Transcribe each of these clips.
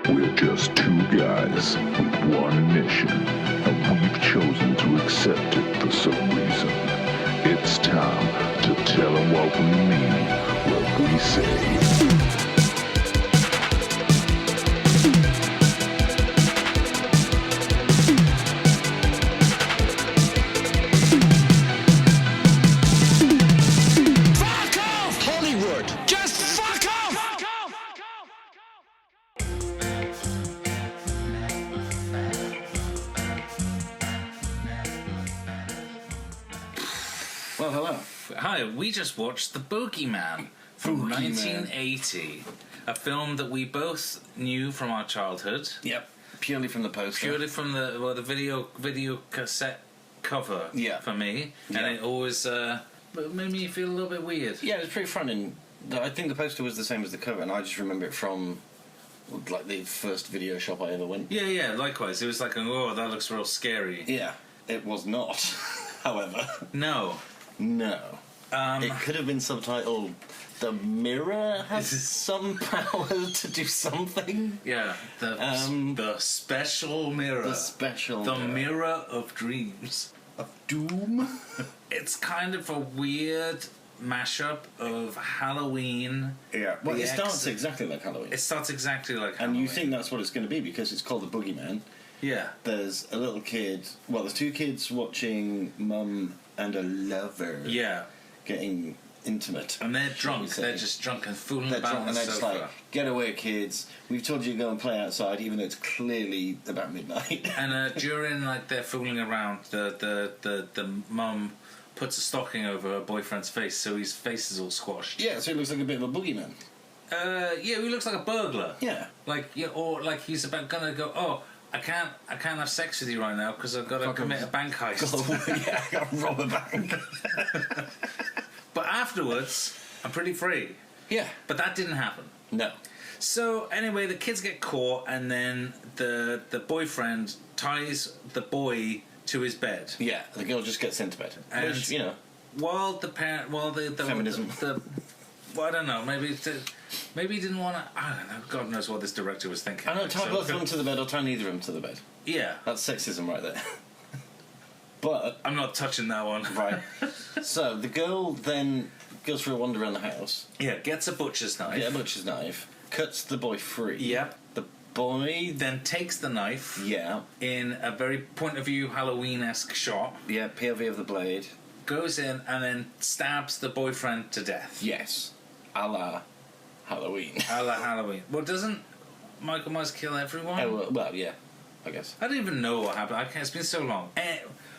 We're just two guys with one mission, and we've chosen to accept it for some reason. It's time to tell them what we mean, what we say. Well, hello. Hi, we just watched The Boogeyman from 1980, a film that we both knew from our childhood. Yep, purely from the poster. Purely from the video cassette cover. Yeah. For me, and it always made me feel a little bit weird. Yeah, it was pretty fun, and I think the poster was the same as the cover, and I just remember it from like the first video shop I ever went. Yeah, likewise. It was like, oh, that looks real scary. Yeah, it was not. However, No. It could have been subtitled "The Mirror has some power to do something." Yeah, the special mirror. The special The mirror of dreams. of doom. It's kind of a weird mashup of Halloween. Yeah, well, it starts exactly like Halloween. It starts exactly like And Halloween. you think that's what it's going to be because it's called The Boogeyman. Yeah. There's a little kid. Well, there's two kids watching mum and a lover. Yeah. Getting intimate. And they're drunk. They're just drunk and fooling They're about drunk, on and the they're just sofa. like, get away, kids. We've told you to go and play outside, even though it's clearly about midnight. And during like they're fooling around, the mum puts a stocking over her boyfriend's face, so his face is all squashed. Yeah, so it looks like a bit of a boogeyman. Yeah, he looks like a burglar. Yeah. Like, yeah, or like he's about gonna go. Oh, I can't have sex with you right now because I've got to commit a bank heist. Yeah, I got to rob a bank. But afterwards, I'm pretty free. Yeah. But that didn't happen. No. So anyway, the kids get caught, and then the boyfriend ties the boy to his bed. Yeah, the girl just gets sent to bed. And which, you know. While the parent, Feminism. Well, I don't know. Maybe he didn't want to. I don't know. God knows what this director was thinking. I know, tie both of them to the bed or tie neither of them to the bed. Yeah. That's sexism right there. But I'm not touching that one. right. So the girl then goes for a wander around the house. Yeah, gets a butcher's knife. Gets a butcher's knife. Cuts the boy free. Yep. The boy Then takes the knife. Yeah. In a very point of view Halloween-esque shot. Yeah, POV of the blade. Goes in and then stabs the boyfriend to death. Yes. A la Halloween. A la Halloween. Well, doesn't Michael Myers kill everyone? Oh, well, yeah, I guess. I don't even know what happened. It's been so long.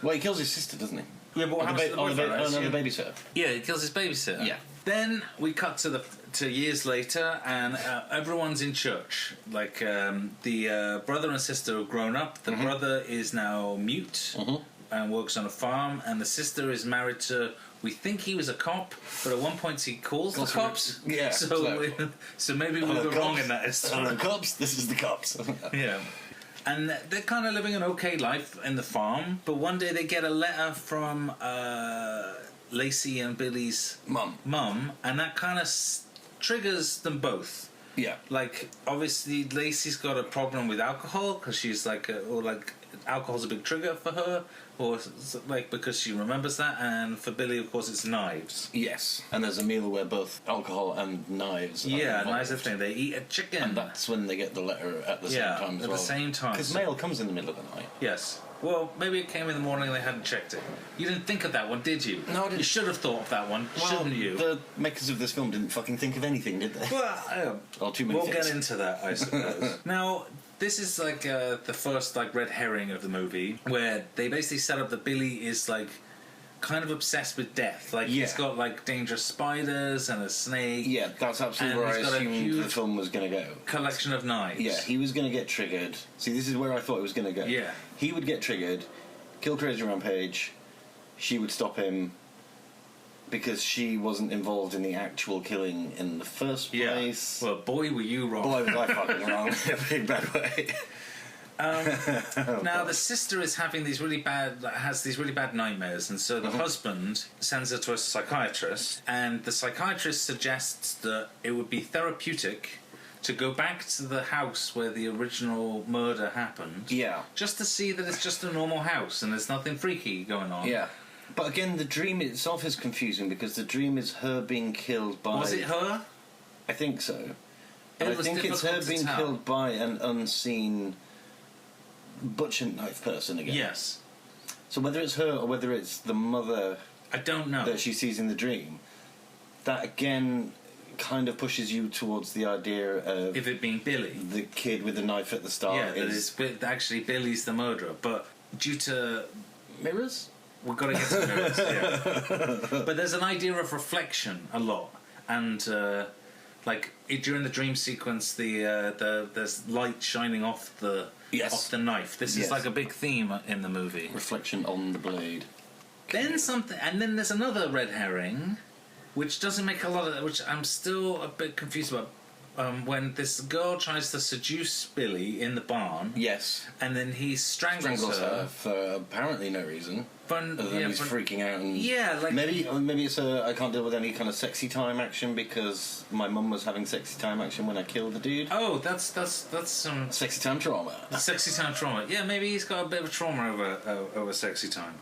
Well, he kills his sister, doesn't he? Yeah, but what happens to the boyfriend? The babysitter. Yeah, he kills his babysitter. Yeah. Then we cut to years later, and everyone's in church. Like the brother and sister have grown up. The brother is now mute and works on a farm, and the sister is married to. We think he was a cop, but at one point he calls the cops. Yeah. So maybe we were wrong in that. The cops. This is the cops. Yeah. And they're kind of living an okay life in the farm, but one day they get a letter from Lacey and Billy's mum, and that kind of triggers them both. Yeah. Like, obviously, Lacey's got a problem with alcohol because she's like, alcohol's a big trigger for her, or like because she remembers that, and for Billy, of course, it's knives. Yes. And there's a meal where both alcohol and knives. Yeah, knives are the thing. They eat a chicken, and that's when they get the letter at the same time as well. At the same time, because mail comes in the middle of the night. Yes. Well, maybe it came in the morning and they hadn't checked it. You didn't think of that one, did you? No, I didn't. You should have thought of that one, shouldn't you? The makers of this film didn't fucking think of anything, did they? Well, or too many we'll things. get into that, I suppose. Now, this is like the first like red herring of the movie, where they basically set up that Billy is like kind of obsessed with death. Like he's got like dangerous spiders and a snake. Yeah, that's absolutely where I assumed the film was going to go. Collection of knives. Yeah, he was going to get triggered. See, this is where I thought it was going to go. Yeah. He would get triggered, kill Crazy Rampage, she would stop him because she wasn't involved in the actual killing in the first place. Well, boy, were you wrong. Boy, was I fucking wrong in a big bad way. Now the sister is having these really bad nightmares, and so the husband sends her to a psychiatrist, and the psychiatrist suggests that it would be therapeutic to go back to the house where the original murder happened. Yeah. Just to see that it's just a normal house and there's nothing freaky going on. Yeah. But again, the dream itself is confusing because the dream is her being killed by... Was it her? I think so. It I was think it's her difficult to being tell. killed by an unseen butcher knife person again. Yes. So whether it's her or whether it's the mother I don't know. that she sees in the dream, that again kind of pushes you towards the idea of If it being Billy. the kid with the knife at the start. Yeah, that is actually Billy's the murderer. But due to... mirrors? We've got to get to mirrors, yeah. But there's an idea of reflection a lot. And, during the dream sequence, there's light shining off the knife. This is like a big theme in the movie. Reflection on the blade. Then there's another red herring, which doesn't make a lot of... which I'm still a bit confused about. When this girl tries to seduce Billy in the barn... Yes. And then he strangles her. For apparently no reason. Fun, Other than he's freaking out and... Yeah, like... Maybe it's I can't deal with any kind of sexy time action because my mum was having sexy time action when I killed the dude. Oh, that's some... Sexy time trauma. Sexy time trauma. Yeah, maybe he's got a bit of trauma over sexy time.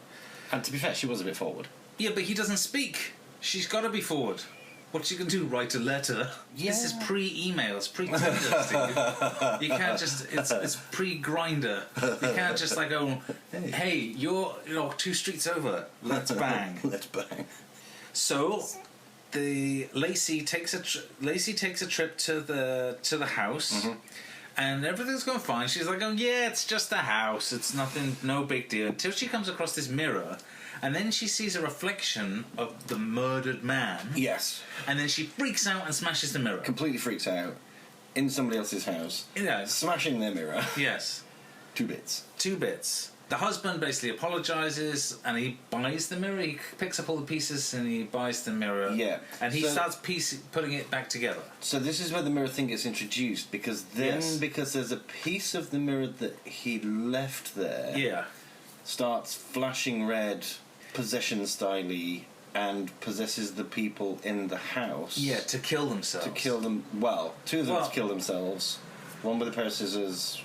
And to be fair, she was a bit forward. Yeah, but he doesn't speak. She's got to be forward. What's she going to do? Write a letter? Yeah. This is pre-email. It's pre-Tinder, Steve. You can't just... It's pre-grinder. You can't just go, hey, you're 2 streets over. Let's bang. Let's bang. So, Lacey takes a trip to the house, Mm-hmm. and everything's going fine. She's like, "Oh yeah, it's just a house. It's nothing, no big deal." Until she comes across this mirror, and then she sees a reflection of the murdered man. Yes. And then she freaks out and smashes the mirror. Completely freaks out in somebody else's house. Yeah. Smashing their mirror. Yes. 2 bits. 2 bits. The husband basically apologises and he buys the mirror. He picks up all the pieces and he buys the mirror. Yeah. And he starts putting it back together. So this is where the mirror thing gets introduced because because there's a piece of the mirror that he left there. Yeah. Starts flashing red, possession-style-y, and possesses the people in the house. Yeah, to kill themselves. To kill them. Well, 2 of them to kill themselves. One with a pair of scissors.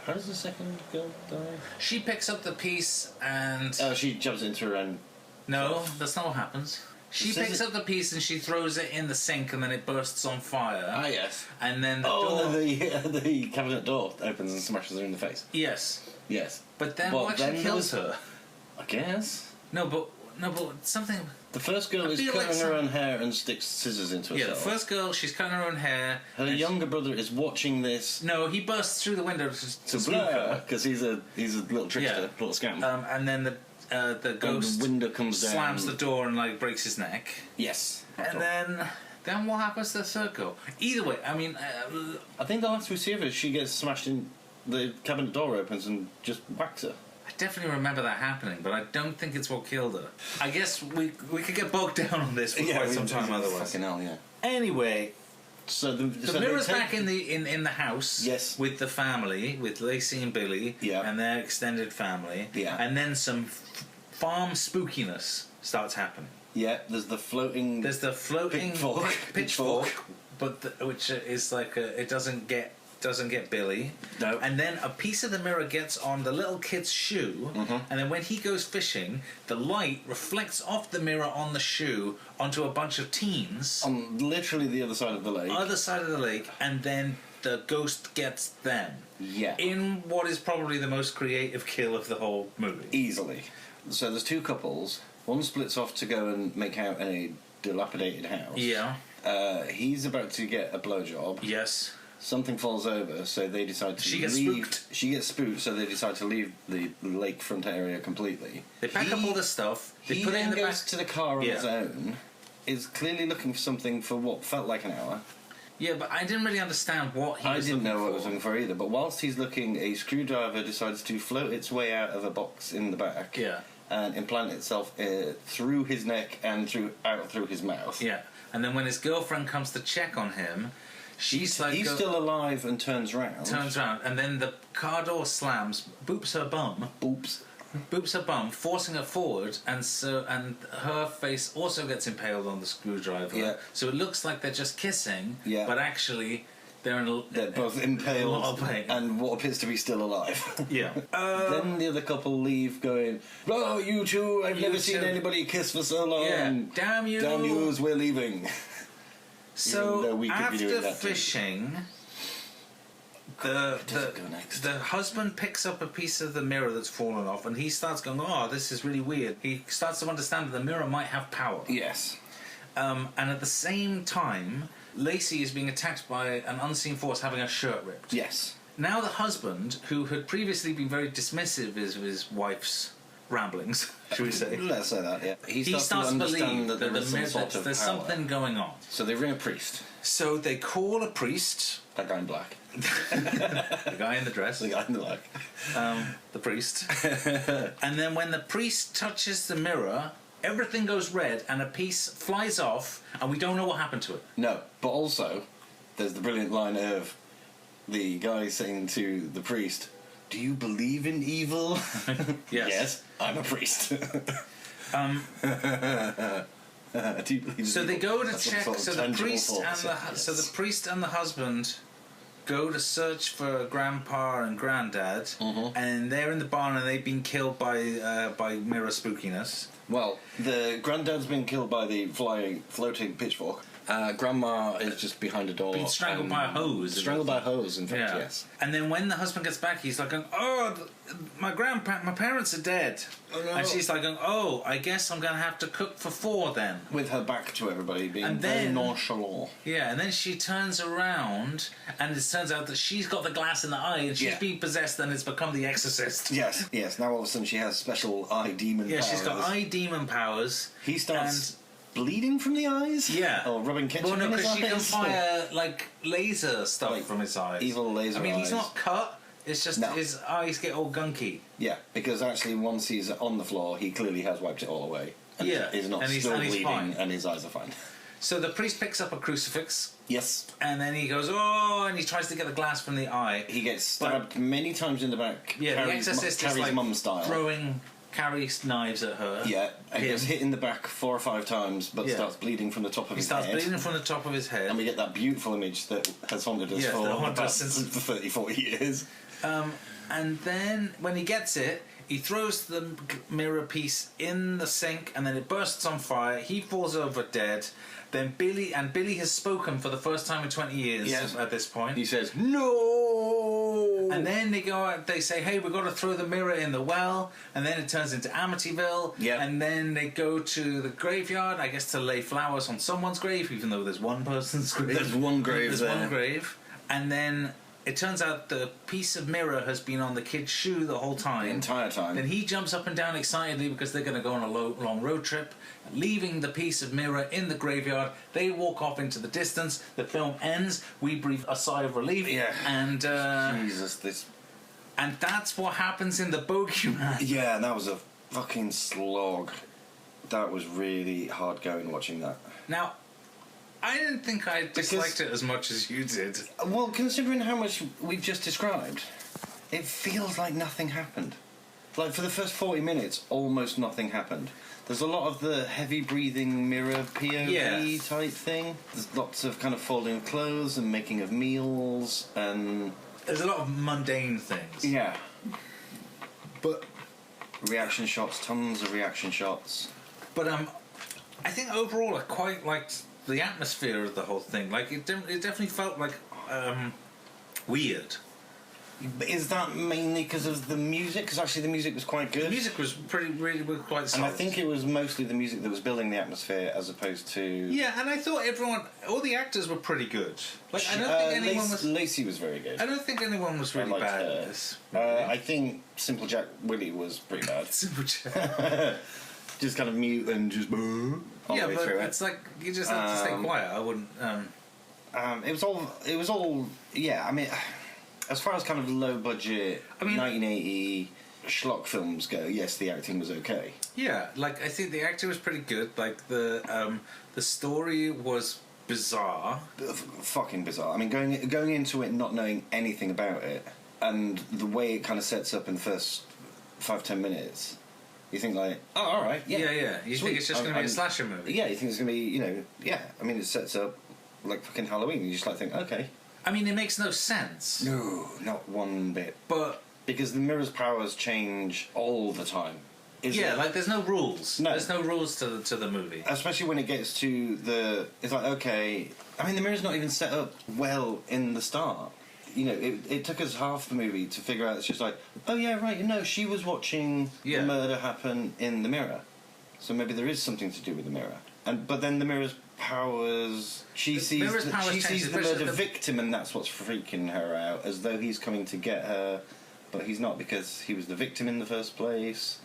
How does the second girl die? She picks up the piece and... Oh, she jumps into her own... No, that's not what happens. She picks up the piece and she throws it in the sink and then it bursts on fire. Ah, yes. And then the door... door... the cabinet door opens and smashes her in the face. Yes. Yes. But then what actually kills her? I guess. No, but something... The first girl is cutting her own hair and sticks scissors into herself. Yeah, the first girl, she's cutting her own hair. Her younger brother is watching this. No, he bursts through the window to blur her because he's a little trickster, little scam. And then the ghost the window comes down, slams the door and breaks his neck. Yes. And then what happens to the third girl? Either way, I mean, I think the last we see of her, she gets smashed in. The cabinet door opens and just whacks her. I definitely remember that happening, but I don't think it's what killed her. I guess we could get bogged down on this for quite some time otherwise. Fucking hell, yeah. Anyway, so the mirror's back in the house. Yes. With the family, with Lacey and Billy, and their extended family. Yeah. And then some farm spookiness starts happening. Yeah. There's the floating pitchfork, but which is it doesn't get Billy. No. And then a piece of the mirror gets on the little kid's shoe, and then when he goes fishing, the light reflects off the mirror on the shoe onto a bunch of teens. On literally the other side of the lake. Other side of the lake, and then the ghost gets them. Yeah. In what is probably the most creative kill of the whole movie. Easily. So there's 2 couples. One splits off to go and make out in a dilapidated house. Yeah. He's about to get a blowjob. Yes. Something falls over, so they decide to She leave. gets spooked. She gets spooked, so they decide to leave the lakefront area completely. They pack up all the stuff. They put it in the goes back to the car on his own. Is clearly looking for something for what felt like an hour. Yeah, but I didn't really understand what he was looking for. I didn't know what he was looking for either. But whilst he's looking, a screwdriver decides to float its way out of a box in the back. Yeah. And implant itself through his neck and out through his mouth. Yeah. And then when his girlfriend comes to check on him, he's still alive and turns round. And then the car door slams, boops her bum, forcing her forward, and her face also gets impaled on the screwdriver. Yeah. So it looks like they're just kissing, yeah. but actually They're both impaled a lot of pain. and what appears to be still alive. Yeah. Then the other couple leave going, "Oh, you two, I've never seen anybody kiss for so long. Yeah. Damn you. Damn yous, we're leaving." So though we could be doing after that too. fishing, Does it go next? the husband picks up a piece of the mirror that's fallen off, and he starts going, "Oh, this is really weird." He starts to understand that the mirror might have power. Yes. And at the same time, Lacey is being attacked by an unseen force having her shirt ripped. Yes. Now the husband, who had previously been very dismissive of his wife's ramblings, should we say? Let's say that, yeah. He He starts starts to to understand believe that there is some sort of there's power. something going on. So they ring a priest. So they call a priest, That guy in black. the guy in the dress, The guy in black. the priest. And then when the priest touches the mirror, everything goes red and a piece flies off and we don't know what happened to it. No, but also, there's the brilliant line of the guy saying to the priest, "Do you believe in evil?" Yes, I'm a priest. Do you believe in So they evil? go to That's some check. sort of So the tangible priest and force, so the yes. priest and the husband go to search for Grandpa and Granddad, and they're in the barn and they've been killed by mirror spookiness. Well, the granddad's been killed by the floating pitchfork. Grandma is just behind a door. Been strangled by a hose. Strangled by a hose, in fact, Yeah. yes. And then when the husband gets back, he's like, "Oh, my parents are dead." Oh, no. And she's like, "Oh, I guess I'm gonna have to cook for 4 then." With her back to everybody, being And very then- nonchalant. Yeah, and then she turns around, and it turns out that she's got the glass in the eye, and she's Yeah. been possessed, and it's become the Exorcist. Yes, yes. Now all of a sudden she has special eye demon Yeah, powers. she's got eye demon powers. He starts bleeding from the eyes? Yeah. Or rubbing ketchup Well, no, in his because eyes? she can fire like laser stuff Like, from his eyes. evil laser I mean, he's eyes. not cut. It's just No. his eyes get all gunky. Yeah, because actually once he's on the floor, he clearly has wiped it all away. And Yeah, he's not and he's- still and he's bleeding, fine. and his eyes are fine. So the priest picks up a crucifix, Yes. and then he goes, "Oh," and he tries to get the glass from the eye. He gets stabbed many times in the back. Yeah, the Carrie's Exorcist is Carrie's like mum style. throwing Carrie's knives at her. Yeah, and he Him. gets hit in the back 4 or 5 times, but Yeah. starts bleeding from the top of He his starts head. bleeding from the top of his head. And we get that beautiful image that has haunted us Yeah, for that the haunted us past since- 30, 40 years. And then when he gets it, he throws the mirror piece in the sink, and then it bursts on fire. He falls over dead. Then Billy has spoken for the first time in 20 years Yes. at this point. He says, "No!" And then they go out, they say, "Hey, we've got to throw the mirror in the well," and then it turns into Amityville. Yep. And then they go to the graveyard, I guess, to lay flowers on someone's grave, even though there's one person's grave. There's one grave There's there. one grave. And then it turns out the piece of mirror has been on the kid's shoe the whole time. The entire time. Then he jumps up and down excitedly because they're going to go on a long road trip, leaving the piece of mirror in the graveyard. They walk off into the distance. The film ends. We breathe a sigh of relief. Yeah. And Jesus, this... and that's what happens in the Boogeyman. Yeah, that was a fucking slog. That was really hard going watching that. Now, I didn't think I disliked it as much as you did. Well, considering how much we've just described, it feels like nothing happened. Like, for the first 40 minutes, almost nothing happened. There's a lot of the heavy breathing mirror POV Yeah. type thing. There's lots of kind of folding of clothes and making of meals and... There's a lot of mundane things. Yeah. But reaction shots, tons of reaction shots. But I think overall I quite liked the atmosphere of the whole thing. Like it definitely felt like weird. But is that mainly because of the music? Because actually the music was quite good. The music was really quite solid. And I think it was mostly the music that was building the atmosphere as opposed to... Yeah, and I thought all the actors were pretty good. Like I don't think anyone was. Lacey was very good. I don't think anyone was really liked bad her. in this. I think Simple Jack Willie was pretty bad. Just kind of mute and just all Yeah, the way but through it's like you just have to stay quiet. I wouldn't. It was all. Yeah, I mean, as far as kind of low budget, 1980 schlock films go, yes, the acting was okay. Yeah, like I think the actor was pretty good. Like the story was bizarre. Fucking bizarre. I mean, going into it not knowing anything about it, and the way it kind of sets up in the first 5-10 minutes, you think like, oh, all right, yeah, Yeah. You sweet. think it's just going to be a slasher movie? Yeah, you think it's going to be, yeah. I mean, it sets up like fucking Halloween. You just like think, okay, I mean, it makes no sense. No, not one bit. But Because the mirror's powers change all the time. like there's no rules. No. There's no rules to the movie. Especially when it gets to it's like, okay, I mean, the mirror's not even set up well in the start. You know, it took us half the movie to figure out. It's just like, oh yeah, right, she was watching the murder happen in the mirror, so maybe there is something to do with the mirror. But then the mirror's powers, she sees the murder victim, and that's what's freaking her out, as though he's coming to get her, but he's not, because he was the victim in the first place.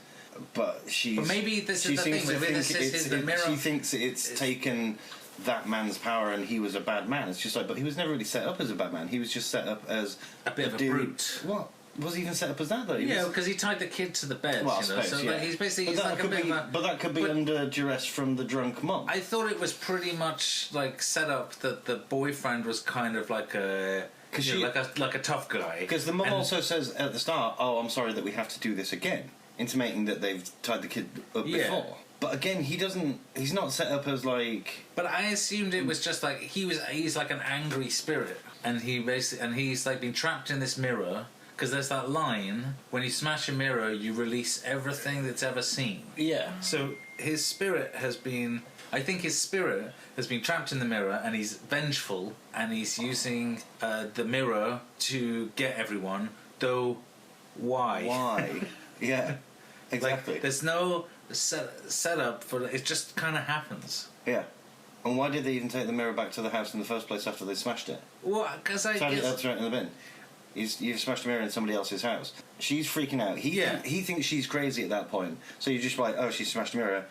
But maybe this is the thing. Maybe this is the mirror. She thinks it's taken that man's power and he was a bad man. It's just like, but he was never really set up as a bad man. He was just set up as a bit of a brute. What? Was he even set up as that, though? Because he tied the kid to the bed, so he's basically... But that could be under duress from the drunk mum. I thought it was pretty much, like, set up that the boyfriend was kind of like a... like a tough guy. Because the mum also says at the start, oh, I'm sorry that we have to do this again, intimating that they've tied the kid up before. But again, he's not set up as like... But I assumed it was just like, he's like an angry spirit, and he's like been trapped in this mirror, because there's that line, when you smash a mirror, you release everything that's ever seen. Yeah. So his spirit has been... I think his spirit has been trapped in the mirror, and he's vengeful, and he's using the mirror to get everyone, though why? Why? Yeah, exactly. Like, there's no set up for it, just kind of happens. Yeah. And why did they even take the mirror back to the house in the first place after they smashed it? Well, because I guess... That's right in the bin. You've smashed a mirror in somebody else's house. She's freaking out. He thinks she's crazy at that point. So you're just like, oh, she smashed a mirror.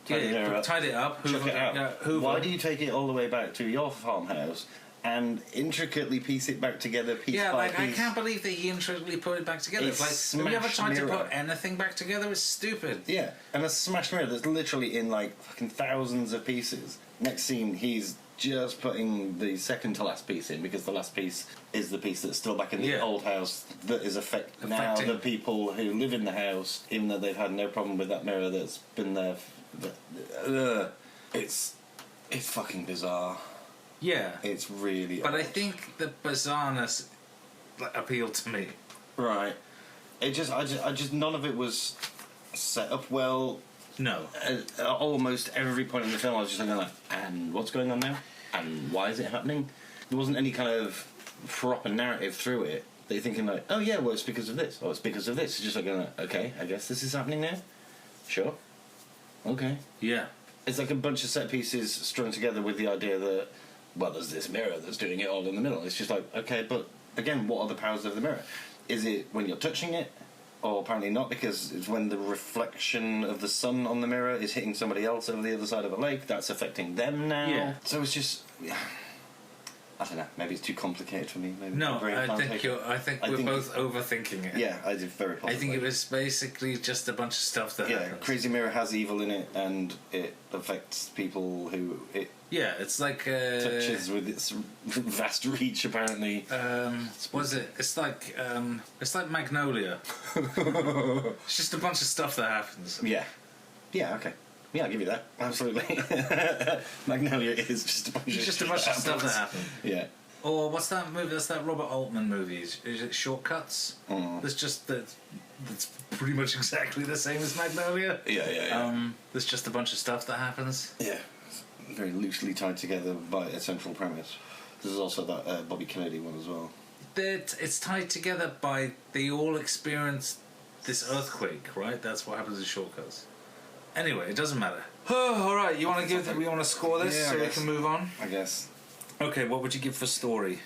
Tied it up. Chuck it out. Why do you take it all the way back to your farmhouse and intricately piece it back together piece by piece? I can't believe that he intricately put it back together. It's like, have you ever tried to put anything back together? It's stupid. Yeah, and a smashed mirror that's literally in like fucking thousands of pieces. Next scene, he's just putting the second to last piece in, because the last piece is the piece that's still back in the old house that is affecting now the people who live in the house, even though they've had no problem with that mirror that's been there. It's fucking bizarre. Yeah, it's really. But odd. I think the bizarreness appealed to me. Right. I just none of it was set up well. No. At almost every point in the film, I was just like, and what's going on now? And why is it happening? There wasn't any kind of proper narrative through it. That you're thinking like, oh yeah, well it's because of this. Oh, it's because of this. It's just like, okay, I guess this is happening now. Sure. Okay. Yeah. It's like a bunch of set pieces strung together with the idea that, well, there's this mirror that's doing it all in the middle. It's just like, okay, but again, what are the powers of the mirror? Is it when you're touching it? Or apparently not, because it's when the reflection of the sun on the mirror is hitting somebody else over the other side of a lake, that's affecting them now. Yeah. So it's just... I don't know, maybe it's too complicated for me. Maybe no, I think we're both overthinking it. Yeah, I did very possibly. I think it was basically just a bunch of stuff that happens. Crazy Mirror has evil in it, and it affects people who it it's like touches with its vast reach, apparently. Was it? It's like Magnolia. It's just a bunch of stuff that happens. Yeah, okay. Yeah, I'll give you that. Absolutely. Magnolia is just a bunch of stuff that happens. Yeah. Or what's that movie? That's that Robert Altman movie. Is it Shortcuts? There's just that's pretty much exactly the same as Magnolia. Yeah. There's just a bunch of stuff that happens. Yeah. Very loosely tied together by a central premise. There's also that Bobby Kennedy one as well. It's tied together by they all experienced this earthquake, right? That's what happens in Shortcuts. Anyway, it doesn't matter. All right, we want to score this so we can move on. I guess. Okay, what would you give for story?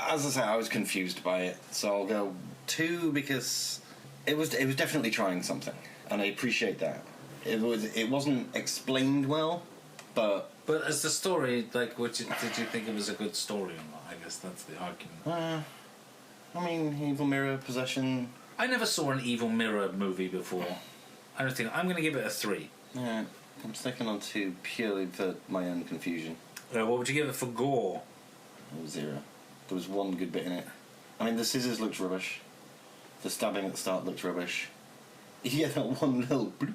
As I say, I was confused by it, so I'll go 2 because it was definitely trying something, and I appreciate that. It wasn't explained well, but as the story, like, did you think it was a good story or not? I guess that's the argument. I mean, Evil Mirror, Possession. I never saw an Evil Mirror movie before. I don't think I'm going to give it a 3. Yeah, I'm sticking on 2 purely for my own confusion. What would you give it for gore? 0. There was one good bit in it. I mean, the scissors looked rubbish. The stabbing at the start looked rubbish. Yeah, that one little bloop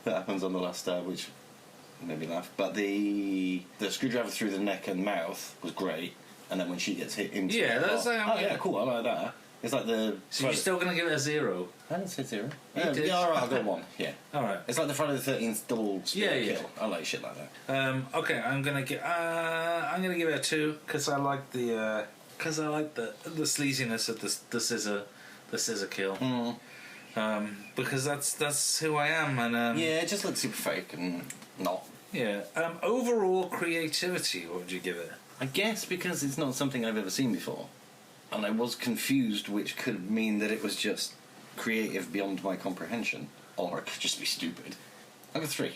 that happens on the last stab, which made me laugh. But the screwdriver through the neck and mouth was great. and then when she gets hit into Yeah, it, that's like... oh yeah, cool, I like that. It's like the... So you're still going to give it a 0? I didn't say 0. You Yeah, did. alright, I'll go 1, yeah. Alright. It's like the Friday the 13th double spirit Yeah. kill. I like shit like that. Okay, I'm gonna give it a 2 because I like the sleaziness of the scissor kill. Because that's who I am, and Yeah, it just looks super fake and not. yeah. Overall creativity, what would you give it? I guess because it's not something I've ever seen before, and I was confused, which could mean that it was just creative beyond my comprehension, or it could just be stupid. I'll go 3.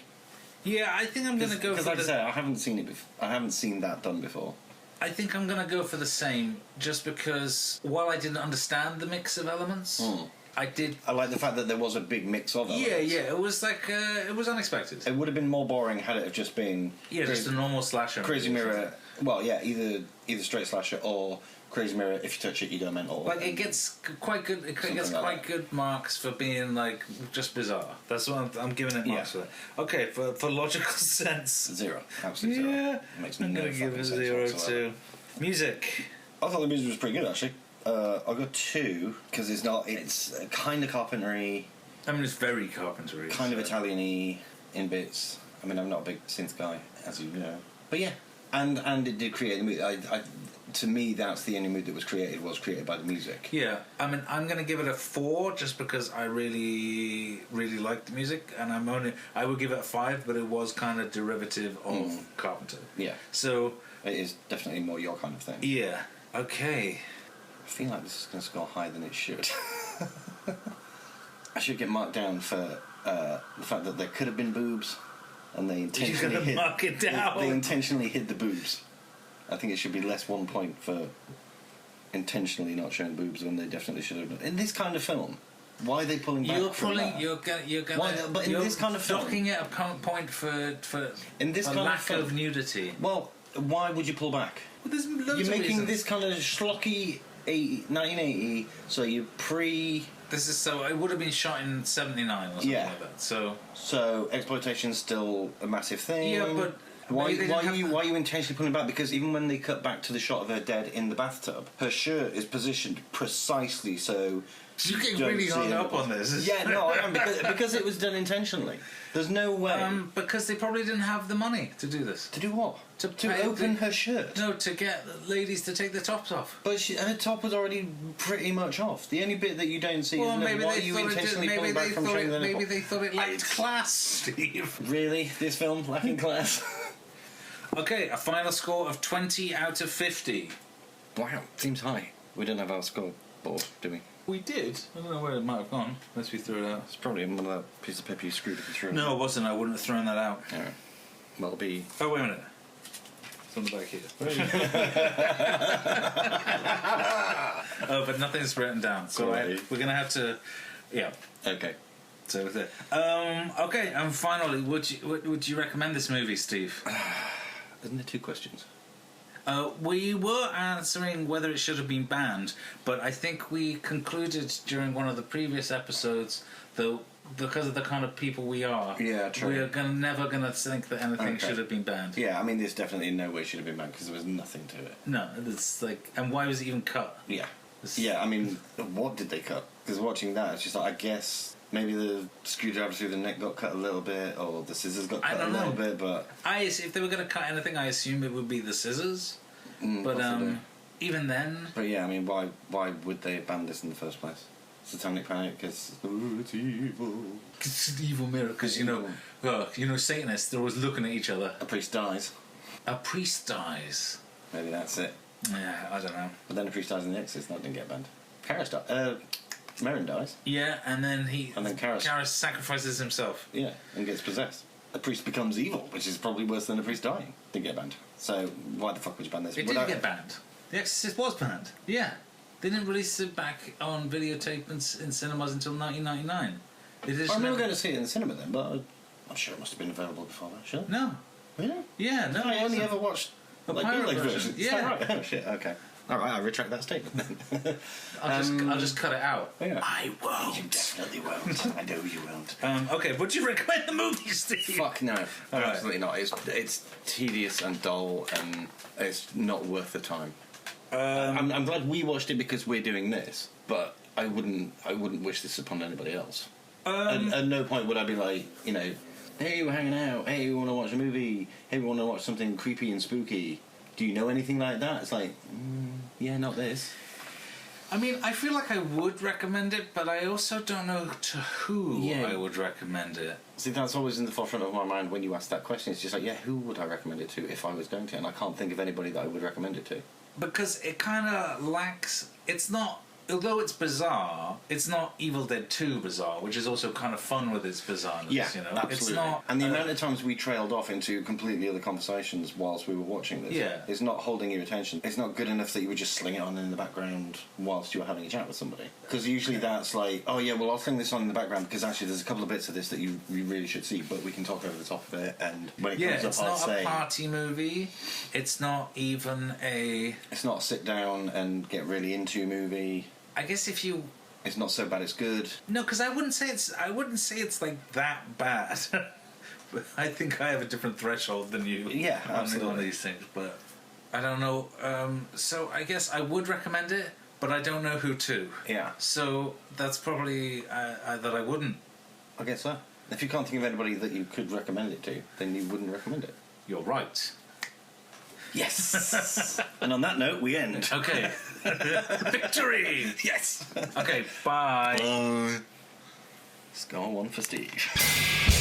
Yeah, I think I'm gonna go because, for like I say, I haven't seen it. I haven't seen that done before. I think I'm gonna go for the same, just because while I didn't understand the mix of elements, I did. I like the fact that there was a big mix of elements. Yeah. It was like it was unexpected. It would have been more boring had it have just been Just a normal slasher. Crazy Mirror. Well, yeah, either straight slasher or Crazy Mirror. If you touch it, you go mental. Like it gets quite good. It gets like quite that. good marks for being like just bizarre. That's what I'm giving it marks for. That. Okay, for logical sense. 0. Absolutely 0. Yeah, It makes I'm no gonna give fucking it a sense 0 whatsoever. too. Music. I thought the music was pretty good actually. I'll go 2 because it's kind of carpentry, I mean, it's very carpentry. kind of Italian-y in bits. I mean, I'm not a big synth guy, as you know, but yeah, and it did create the mood. To me, that's the only mood that was created by the music. Yeah, I mean, I'm gonna give it a 4 just because I really, really like the music, and I would give it a 5, but it was kind of derivative of Carpenter. Yeah, So it is definitely more your kind of thing. yeah, okay. I feel like this is going to score higher than it should. I should get marked down for the fact that there could have been boobs, and they intentionally You're gonna mark it down. They intentionally hid the boobs. I think it should be less 1 point for intentionally not showing boobs when they definitely should have done. In this kind of film, why are they pulling back? You're gonna. Why, but in you're this kind of film, docking it a point for in this a kind of lack film, of nudity. well, why would you pull back? Well, there's loads You're of making reasons. this kind of schlocky 1980, so you This is so. It would have been shot in '79 or something Yeah. like that. So exploitation's still a massive thing. yeah, but Why maybe they didn't have are you intentionally pulling back? Because even when they cut back to the shot of her dead in the bathtub, her shirt is positioned precisely so. You're getting don't really see hung it. up on this. Yeah, no, I am because it was done intentionally. There's no way Because they probably didn't have the money to do this. to do what to pay open the- her shirt. No, to get ladies to take their tops off. But her top was already pretty much off. The only bit that you don't see Well, is maybe why they you thought intentionally pulling back from showing the nipple. maybe they thought it lacked class, Steve. Really, this film lacking class. Okay, a final score of 20 out of 50. Wow, seems high. We don't have our scoreboard, do we? We did. I don't know where it might have gone, unless we threw it out. It's probably in one of that piece of paper you screwed up and threw. No, it wasn't. I wouldn't have thrown that out. Yeah. Well, it'll be. Oh, wait a minute. It's on the back here. Oh, but nothing's written down. So Quality. we're going to have to... Yeah. Okay. So with it. Okay, and finally, would you recommend this movie, Steve? Isn't there 2 questions? We were answering whether it should have been banned, but I think we concluded during one of the previous episodes that because of the kind of people we are, Yeah, true. we're never going to think that anything Okay. should have been banned. Yeah, I mean, there's definitely in no way should have been banned because there was nothing to it. No, it's like, and why was it even cut? Yeah. It's- Yeah, I mean, what did they cut? Because watching that, it's just like, I guess maybe the screwdriver through the neck got cut a little bit, or the scissors got I cut a don't little know. bit, but If they were going to cut anything, I assume it would be the scissors. But possibly. even then, But yeah, I mean, why would they ban this in the first place? Satanic Panic, because it's evil. it's an evil mirror. Because Satanists, they're always looking at each other. A priest dies. A priest dies. Maybe that's it. Yeah, I don't know. But then a priest dies in the Exorcist, that didn't get banned. Karis dies. Merrin dies. Yeah, and then Karis sacrifices himself. Yeah, and gets possessed. A priest becomes evil, which is probably worse than a priest dying. Didn't get banned. So why the fuck would you ban this? It didn't get banned. The Exorcist was banned. Yeah. They didn't release it back on videotape in cinemas until 1999. I remember going to see it in the cinema then, but I'm sure it must have been available before that. Sure. No. Really? Yeah, no. I it only wasn't. ever watched The like pirate bootleg version. versions. Is Yeah. that right? Oh shit. Okay. All right. I retract that statement then. I'll just cut it out. Yeah. I won't. You definitely won't. I know you won't. Okay, would you recommend the movie, Steve? Fuck no. All right. Absolutely not. It's tedious and dull, and it's not worth the time. I'm glad we watched it because we're doing this, but I wouldn't wish this upon anybody else. At no point would I be like, you know, hey, we're hanging out, hey, we want to watch a movie, hey, we want to watch something creepy and spooky. Do you know anything like that? It's like, yeah, not this. I mean, I feel like I would recommend it, but I also don't know to who I would recommend it. See, that's always in the forefront of my mind when you ask that question. It's just like, yeah, who would I recommend it to if I was going to? And I can't think of anybody that I would recommend it to. Because it kind of lacks... It's not... Although it's bizarre, it's not Evil Dead 2 bizarre, which is also kind of fun with its bizarreness. Yeah, you know? absolutely. It's not, and the amount of times we trailed off into completely other conversations whilst we were watching this, it's not holding your attention. It's not good enough that you would just sling it on in the background whilst you were having a chat with somebody. Because usually that's like, oh yeah, well I'll sling this on in the background because actually there's a couple of bits of this that you really should see, but we can talk over the top of it. And when it comes it's up, I'll not say, a party movie. It's not even a... It's not a sit down and get really into movie. I guess if you... It's not so bad it's good. No, because I wouldn't say it's like that bad. I think I have a different threshold than you. Yeah, absolutely. On these things, but I don't know. So I guess I would recommend it, but I don't know who to. Yeah. So that's probably that I wouldn't. I guess so. If you can't think of anybody that you could recommend it to, then you wouldn't recommend it. You're right. Yes. And on that note, we end. Okay. Victory! Yes. Okay, bye. Let's go on one for Steve.